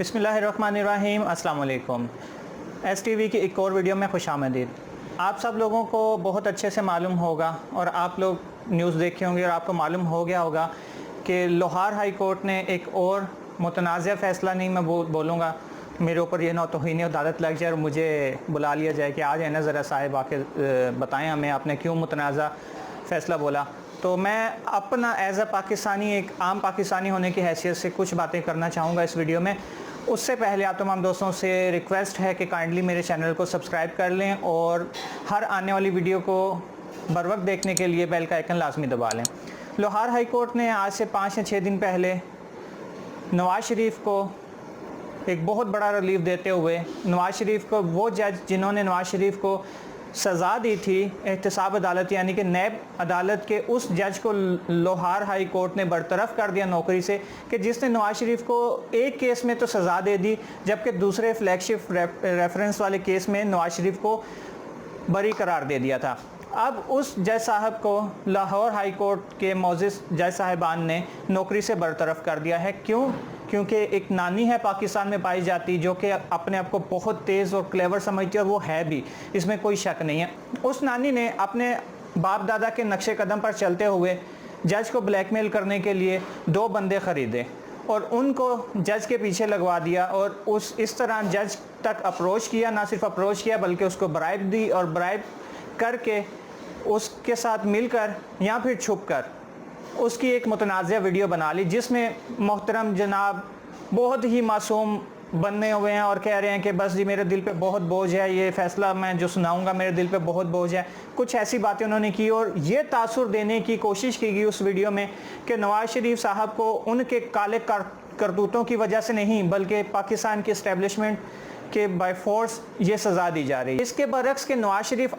बिस्मिल्लाहिर्रहमानिर्रहीम, अस्सलाम वालेकुम। STV की एक और वीडियो में खुशामदीद। आप सब लोगों को बहुत अच्छे से मालूम होगा और आप लोग न्यूज़ देखे होंगे और आपको मालूम हो गया होगा कि लाहौर हाई कोर्ट ने एक और मुतनाज़ फ़ैसला, नहीं मैं बोलूँगा मेरे ऊपर ये तौहीन अदालत लग जाए और मुझे बुला लिया जाए कि आज है ना ज़रा साहिब आके बताएं हमें आपने क्यों मुतनाज़ा फ़ैसला बोला। तो मैं अपना एज़ अ पाकिस्तानी, एक आम पाकिस्तानी होने की हैसियत से कुछ बातें करना चाहूँगा इस वीडियो में। उससे पहले आप तमाम दोस्तों से रिक्वेस्ट है कि काइंडली मेरे चैनल को सब्सक्राइब कर लें और हर आने वाली वीडियो को बर वक्त देखने के लिए बेल का आइकन लाजमी दबा लें। लाहौर हाई कोर्ट ने आज से 5 या 6 दिन पहले नवाज़ शरीफ को एक बहुत बड़ा रिलीफ देते हुए, नवाज़ शरीफ को, वो जज जिन्होंने नवाज़ शरीफ को सज़ा दी थी एहतसाब अदालत यानी कि नैब अदालत के, उस जज को लाहौर हाई कोर्ट ने बरतरफ़ कर दिया नौकरी से, कि जिसने नवाज़ शरीफ को एक केस में तो सज़ा दे दी जबकि दूसरे फ्लैगशिप रेफरेंस वाले केस में नवाज़ शरीफ को बरी करार दे दिया था। अब उस जज साहब को लाहौर हाई कोर्ट के मोअज़्ज़िज़ जज साहिबान ने नौकरी से बरतरफ़ कर दिया है। क्यों? क्योंकि एक नानी है पाकिस्तान में पाई जाती जो कि अपने आप को बहुत तेज़ और क्लेवर समझती है, और वो है भी, इसमें कोई शक नहीं है। उस नानी ने अपने बाप दादा के नक्शे कदम पर चलते हुए जज को ब्लैकमेल करने के लिए 2 बंदे ख़रीदे और उनको जज के पीछे लगवा दिया और इस तरह जज तक अप्रोच किया। ना सिर्फ अप्रोच किया बल्कि उसको ब्राइब दी और ब्राइब करके उसके साथ मिलकर या फिर छुप कर उसकी एक मुतनाज़ वीडियो बना ली, जिसमें मोहतरम जनाब बहुत ही मासूम बनने हुए हैं और कह रहे हैं कि बस जी मेरे दिल पे बहुत बोझ है, ये फ़ैसला मैं जो सुनाऊंगा मेरे दिल पे बहुत बोझ है। कुछ ऐसी बातें उन्होंने की और ये तासुर देने की कोशिश की गई उस वीडियो में कि नवाज़ शरीफ साहब को उनके काले करतूतों की वजह से नहीं बल्कि पाकिस्तान की इस्टेब्लिशमेंट के बाय फोर्स ये सज़ा दी जा रही है। इसके बरक्स के नवाज़ शरीफ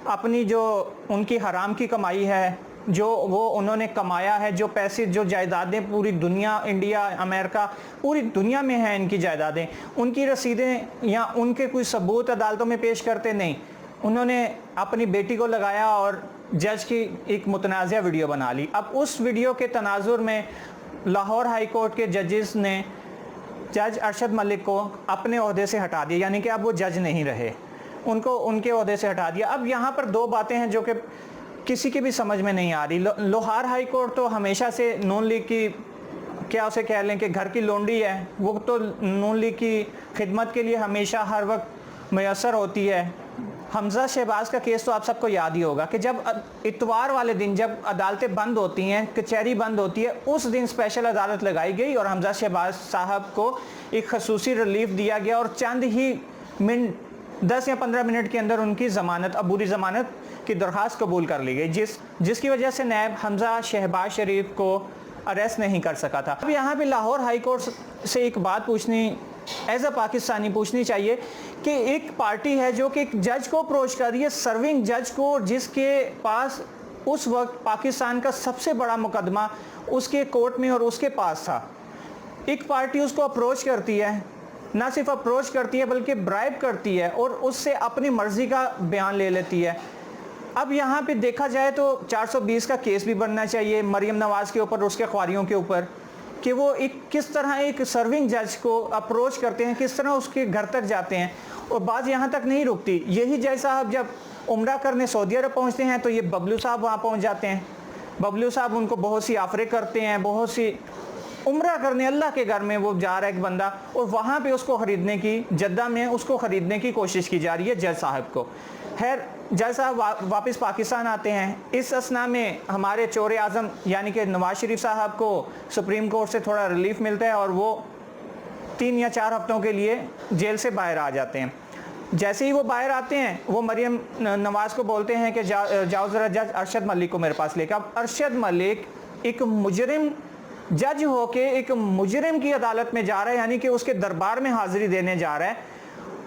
अपनी जो उनकी हराम की कमाई है, जो वो उन्होंने कमाया है, जो पैसे, जो जायदादें पूरी दुनिया, इंडिया, अमेरिका, पूरी दुनिया में हैं इनकी जायदादें, उनकी रसीदें या उनके कोई सबूत अदालतों में पेश करते नहीं। उन्होंने अपनी बेटी को लगाया और जज की एक मुतनाज़ा वीडियो बना ली। अब उस वीडियो के तनाजुर में लाहौर हाई कोर्ट के जजेस ने जज अरशद मलिक को अपने ओहदे से हटा दिया, यानी कि अब वो जज नहीं रहे, उनको उनके ओहदे से हटा दिया। अब यहाँ पर 2 बातें हैं जो कि किसी की भी समझ में नहीं आ रही। लाहौर हाई कोर्ट तो हमेशा से नून लीग की, क्या उसे कह लें कि घर की लोंडी है, वो तो नून लीग की खिदमत के लिए हमेशा हर वक्त मैसर होती है। हमजा शहबाज का केस तो आप सबको याद ही होगा कि जब इतवार वाले दिन जब अदालतें बंद होती हैं, कचहरी बंद होती है, उस दिन स्पेशल अदालत लगाई गई और हमजा शहबाज साहब को एक खसूसी रिलीफ दिया गया और चंद ही 10 या 15 मिनट के अंदर उनकी ज़मानत, अबूरी ज़मानत की दरख्वास्त कबूल कर ली गई, जिसकी वजह से नैब हमजा शहबाज शरीफ को अरेस्ट नहीं कर सका था। अब यहाँ पे लाहौर हाई कोर्ट से एक बात पूछनी, एज अ पाकिस्तानी पूछनी चाहिए कि एक पार्टी है जो कि एक जज को अप्रोच कर रही है, सर्विंग जज को, जिसके पास उस वक्त पाकिस्तान का सबसे बड़ा मुकदमा उसके कोर्ट में और उसके पास था। एक पार्टी उसको अप्रोच करती है, ना सिर्फ अप्रोच करती है बल्कि ब्राइब करती है और उससे अपनी मर्ज़ी का बयान ले लेती है। अब यहाँ पे देखा जाए तो 420 का केस भी बनना चाहिए मरीम नवाज़ के ऊपर, उसके ख्वारियों के ऊपर, कि वो किस तरह एक सर्विंग जज को अप्रोच करते हैं, किस तरह उसके घर तक जाते हैं। और बात यहाँ तक नहीं रुकती, यही जज साहब जब उम्रा करने सऊदी अरब पहुँचते हैं तो ये बबलू साहब वहाँ पहुँच जाते हैं। बबलू साहब उनको बहुत सी ऑफरें करते हैं, बहुत सी उम्रा करने अल्लाह के घर में वो जा रहा है एक बंदा, और वहाँ पे उसको ख़रीदने की, जद्दा में उसको ख़रीदने की कोशिश की जा रही है जज साहब को। खैर, जज साहब वापस पाकिस्तान आते हैं। इस असना में हमारे चोर आज़म यानी कि नवाज़ शरीफ साहब को सुप्रीम कोर्ट से थोड़ा रिलीफ मिलता है और वो 3 या 4 हफ्तों के लिए जेल से बाहर आ जाते हैं। जैसे ही वो बाहर आते हैं, वो मरीम नवाज़ को बोलते हैं कि जाओ ज़रा जज अरशद मलिक को मेरे पास लेकर। अब अरशद मलिक एक मुजरिम जज होके एक मुजरिम की अदालत में जा रहा है, यानी कि उसके दरबार में हाजिरी देने जा रहा है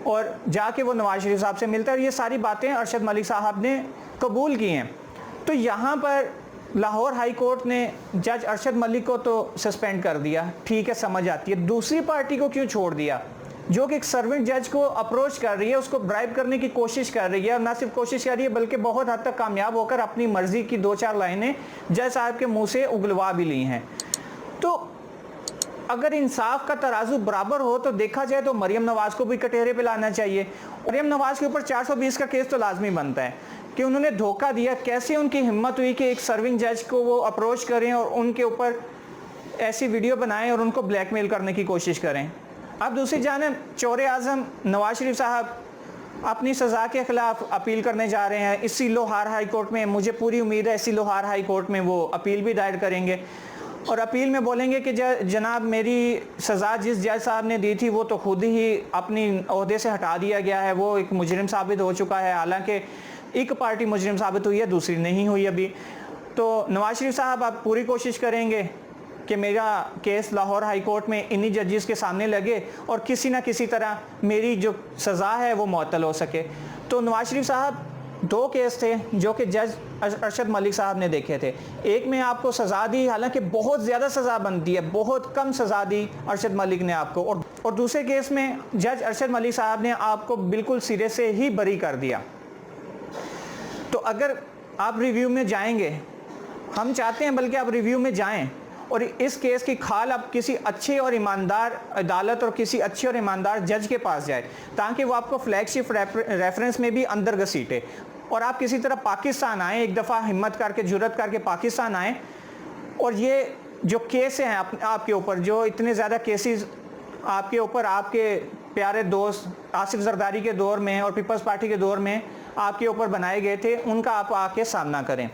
और जाके वो नवाज़ शरीफ साहब से मिलता है और ये सारी बातें अरशद मलिक साहब ने कबूल की हैं। तो यहाँ पर लाहौर हाई कोर्ट ने जज अरशद मलिक को तो सस्पेंड कर दिया, ठीक है, समझ आती है। दूसरी पार्टी को क्यों छोड़ दिया जो कि एक सर्वेंट जज को अप्रोच कर रही है, उसको ब्राइब करने की कोशिश कर रही है, और ना सिर्फ कोशिश कर रही है बल्कि बहुत हद तक कामयाब होकर अपनी मर्जी की 2-4 लाइनें जज साहब के मुँह से उगलवा भी ली हैं। तो अगर इंसाफ का तराजू बराबर हो तो देखा जाए तो मरियम नवाज को भी कटहरे पे लाना चाहिए। मरियम नवाज के ऊपर 420 का केस तो लाजमी बनता है कि उन्होंने धोखा दिया। कैसे उनकी हिम्मत हुई कि एक सर्विंग जज को वो अप्रोच करें और उनके ऊपर ऐसी वीडियो बनाएं और उनको ब्लैकमेल करने की कोशिश करें। अब दूसरी जानिब चौरे आज़म नवाज शरीफ साहब अपनी सज़ा के ख़िलाफ़ अपील करने जा रहे हैं इसी लाहौर हाई कोर्ट में। मुझे पूरी उम्मीद है इसी लाहौर हाई कोर्ट में वो अपील भी दायर करेंगे और अपील में बोलेंगे कि जनाब मेरी सज़ा जिस जज साहब ने दी थी वो तो खुद ही अपनी ओहदे से हटा दिया गया है, वो एक मुजरिम साबित हो चुका है। हालांकि एक पार्टी मुजरिम साबित हुई है, दूसरी नहीं हुई अभी। तो नवाज शरीफ साहब आप पूरी कोशिश करेंगे कि मेरा केस लाहौर हाई कोर्ट में इन्हीं जजेस के सामने लगे और किसी ना किसी तरह मेरी जो सज़ा है वो मुअत्तल हो सके। तो नवाज शरीफ साहब 2 केस थे जो कि जज अरशद मलिक साहब ने देखे थे। एक में आपको सज़ा दी, हालांकि बहुत ज़्यादा सज़ा बनती है, बहुत कम सज़ा दी अरशद मलिक ने आपको, और दूसरे केस में जज अरशद मलिक साहब ने आपको बिल्कुल सिरे से ही बरी कर दिया। तो अगर आप रिव्यू में जाएंगे, हम चाहते हैं बल्कि आप रिव्यू में जाएं और इस केस की खाल आप किसी अच्छे और ईमानदार अदालत और किसी अच्छे और ईमानदार जज के पास जाए ताकि वो आपको फ्लैगशिप रेफरेंस में भी अंदर घसीटे और आप किसी तरह पाकिस्तान आएँ, एक दफ़ा हिम्मत करके जुर्रत करके पाकिस्तान आएँ और ये जो केस हैं आपके ऊपर, जो इतने ज़्यादा केसेस आपके ऊपर आपके प्यारे दोस्त आसिफ जरदारी के दौर में और पीपल्स पार्टी के दौर में आपके ऊपर बनाए गए थे, उनका आप आके सामना करें।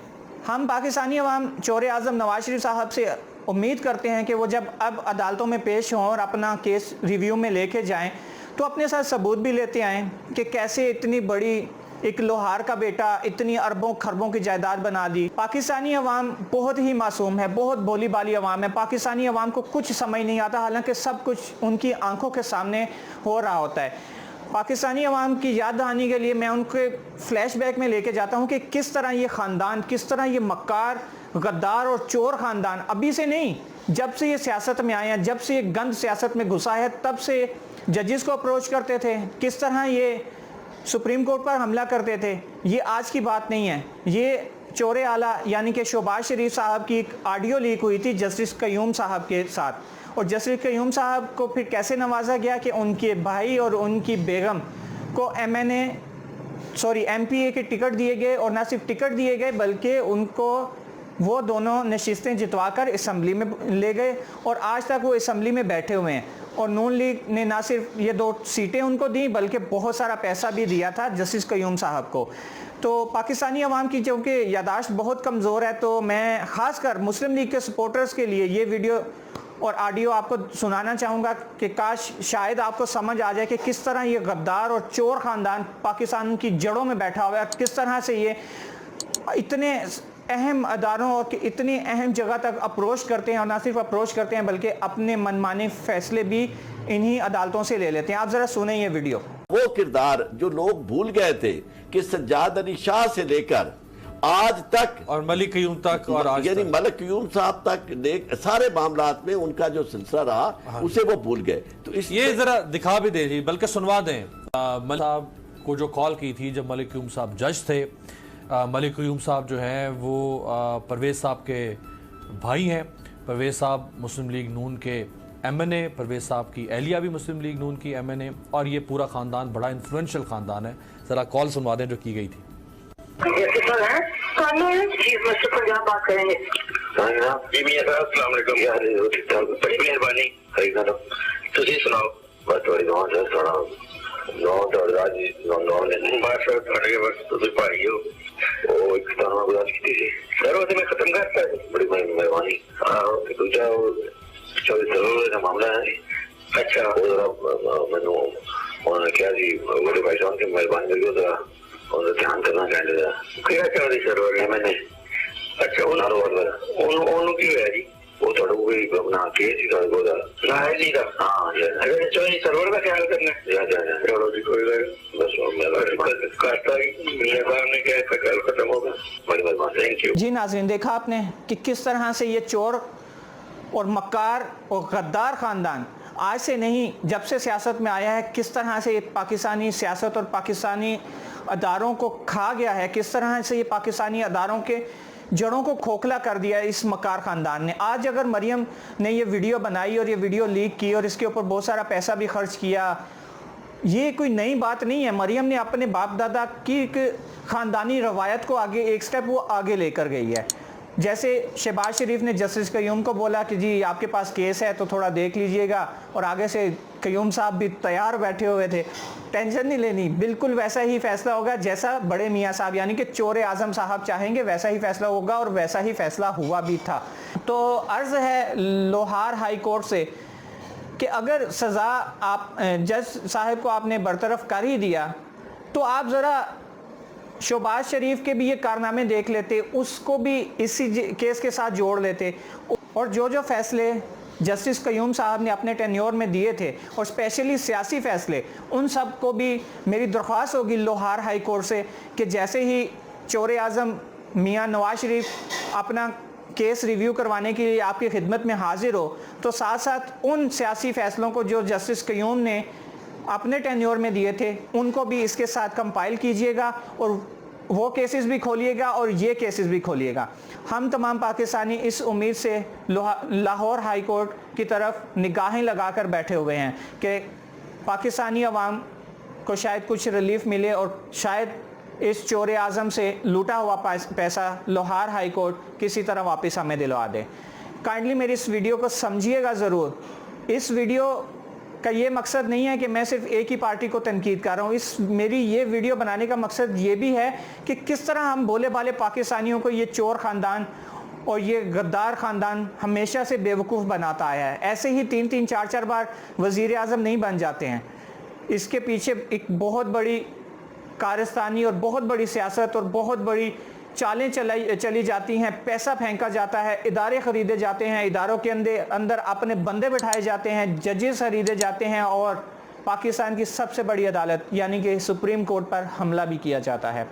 हम पाकिस्तानी अवाम चौरे आज़म नवाज शरीफ साहब से उम्मीद करते हैं कि वो जब अब अदालतों में पेश हों और अपना केस रिव्यू में लेके जाएं तो अपने साथ सबूत भी लेते आएँ कि कैसे इतनी बड़ी एक लोहार का बेटा इतनी अरबों खरबों की जायदाद बना दी। पाकिस्तानी अवाम बहुत ही मासूम है, बहुत भोली भाली अवाम है। पाकिस्तानी अवाम को कुछ समझ नहीं आता, हालांकि सब कुछ उनकी आंखों के सामने हो रहा होता है। पाकिस्तानी अवाम की याद दहानी के लिए मैं उनके फ्लैशबैक में लेके जाता हूँ कि किस तरह ये ख़ानदान, किस तरह ये मक्कार, गद्दार और चोर ख़ानदान अभी से नहीं, जब से ये सियासत में आए हैं, जब से ये गंद सियासत में घुसा है, तब से जजेस को अप्रोच करते थे, किस तरह ये सुप्रीम कोर्ट पर हमला करते थे। ये आज की बात नहीं है। ये चोरे आला यानी कि शहबाज शरीफ साहब की एक ऑडियो लीक हुई थी जस्टिस क़य्यूम साहब के साथ, और जस्टिस क़य्यूम साहब को फिर कैसे नवाजा गया कि उनके भाई और उनकी बेगम को MPA के टिकट दिए गए, और ना सिर्फ टिकट दिए गए बल्कि उनको वो दोनों नशिस्तें जितवाकर असम्बली में ले गए और आज तक वो असम्बली में बैठे हुए हैं। और नून लीग ने ना सिर्फ ये 2 सीटें उनको दी बल्कि बहुत सारा पैसा भी दिया था जस्टिस क़य्यूम साहब को। तो पाकिस्तानी अवाम की क्योंकि यादाश्त बहुत कमज़ोर है, तो मैं ख़ासकर मुस्लिम लीग के सपोर्टर्स के लिए ये वीडियो और ऑडियो आपको सुनाना चाहूँगा कि काश शायद आपको समझ आ जाए कि किस तरह ये गद्दार और चोर ख़ानदान पाकिस्तान की जड़ों में बैठा हुआ है, किस तरह से ये इतने अहम अदारों और इतनी अहम जगह तक अप्रोच करते हैं, और ना सिर्फ अप्रोच करते हैं बल्कि अपने मनमाने फैसले भी इन्हीं अदालतों से ले लेते हैं। आप ज़रा सुने ये वीडियो। वो किरदार जो लोग भूल गए थे कि सज्जाद अली शाह से लेकर आज तक और मलिक क़य्यूम तक और आज यानी मलिक क़य्यूम साहब तक सारे मामलात में उनका जो सिलसिला रहा उसे वो भूल गए। तो इस ये जरा दिखा भी दे, बल्कि सुनवा दें। मलिक साहब को जो कॉल की थी जब मलिक क़य्यूम साहब जज थे, मलिक क़य्यूम साहब जो हैं वो परवेज़ साहब के भाई हैं। परवेज़ साहब मुस्लिम लीग नून के MNA, परवेज़ साहब की एहलिया भी मुस्लिम लीग नून की MNA, और ये पूरा ख़ानदान बड़ा इन्फ्लुएंशियल ख़ानदान है। ज़रा कॉल सुनवा दें जो की गई थी। बात करेंगे। बड़ी मेहरबानी, सुनाओ। खत्म करता है, बड़ी मेहरबानी। दूसरा मामला है। अच्छा, मैनू उन्होंने क्या जी बड़े भाई साहब की मेहरबानी करके जरा ध्यान करना चाहिए। क्या सर मैंने अच्छा उन्होंने की है जी वो थोड़ा कोई अपना केस ही कर बोला ना है जी हाँ सर्वर का ख्याल करना चलो जी कोई बस ने क्या ख्याल खत्म होगा। बड़ी मेहरबानी, थैंक यू जी। नाज़रीन, देखा आपने कि किस तरह से ये चोर और मक्कार और गद्दार ख़ानदान आज से नहीं, जब से सियासत में आया है, किस तरह से ये पाकिस्तानी सियासत और पाकिस्तानी अदारों को खा गया है, किस तरह से ये पाकिस्तानी अदारों के जड़ों को खोखला कर दिया इस मकार ख़ानदान ने। आज अगर मरियम ने ये वीडियो बनाई और ये वीडियो लीक की और इसके ऊपर बहुत सारा पैसा भी खर्च किया, ये कोई नई बात नहीं है। मरियम ने अपने बाप दादा की एक ख़ानदानी रवायत को आगे एक स्टेप वो आगे लेकर गई है। जैसे शहबाज शरीफ ने जस्टिस कयूम को बोला कि जी आपके पास केस है तो थोड़ा देख लीजिएगा, और आगे से कयूम साहब भी तैयार बैठे हुए थे, टेंशन नहीं लेनी, बिल्कुल वैसा ही फैसला होगा जैसा बड़े मियाँ साहब यानी कि चोर आज़म साहब चाहेंगे वैसा ही फैसला होगा, और वैसा ही फैसला हुआ भी था। तो अर्ज़ है लोहार हाई कोर्ट से कि अगर सज़ा आप जज साहब को आपने बरतरफ कर ही दिया तो आप ज़रा शहबाज शरीफ के भी ये कारनामे देख लेते, उसको भी इसी केस के साथ जोड़ लेते, और जो जो फैसले जस्टिस कयूम साहब ने अपने टेन्योर में दिए थे और स्पेशली सियासी फ़ैसले, उन सब को भी मेरी दरख्वास्त होगी लोहार हाई कोर्ट से कि जैसे ही चोर आज़म मियाँ नवाज शरीफ अपना केस रिव्यू करवाने के लिए आपकी खिदमत में हाजिर हो, तो साथ साथ उन सियासी फ़ैसलों को जो जस्टिस कयूम ने अपने टेन्योर में दिए थे उनको भी इसके साथ कंपाइल कीजिएगा, और वो केसेस भी खोलिएगा और ये केसेस भी खोलिएगा। हम तमाम पाकिस्तानी इस उम्मीद से लाहौर हाई कोर्ट की तरफ निगाहें लगाकर बैठे हुए हैं कि पाकिस्तानी अवाम को शायद कुछ रिलीफ मिले और शायद इस चोर आज़म से लूटा हुआ पैसा लोहार हाई कोर्ट किसी तरह वापस हमें दिलवा दे। काइंडली मेरी इस वीडियो को समझिएगा ज़रूर। इस वीडियो का ये मकसद नहीं है कि मैं सिर्फ एक ही पार्टी को तनकीद कर रहा हूँ। मेरी ये वीडियो बनाने का मकसद ये भी है कि किस तरह हम भोले भाले पाकिस्तानियों को ये चोर ख़ानदान और ये गद्दार ख़ानदान हमेशा से बेवकूफ़ बनाता आया है। ऐसे ही 3-3 4-4 बार वज़ीर आज़म नहीं बन जाते हैं। इसके पीछे एक बहुत बड़ी कारस्तानी और बहुत बड़ी सियासत और बहुत बड़ी चालें चली जाती हैं, पैसा फेंका जाता है, इदारे ख़रीदे जाते हैं, इदारों के अंदर अपने बंदे बिठाए जाते हैं, जजेस ख़रीदे जाते हैं, और पाकिस्तान की सबसे बड़ी अदालत यानी कि सुप्रीम कोर्ट पर हमला भी किया जाता है।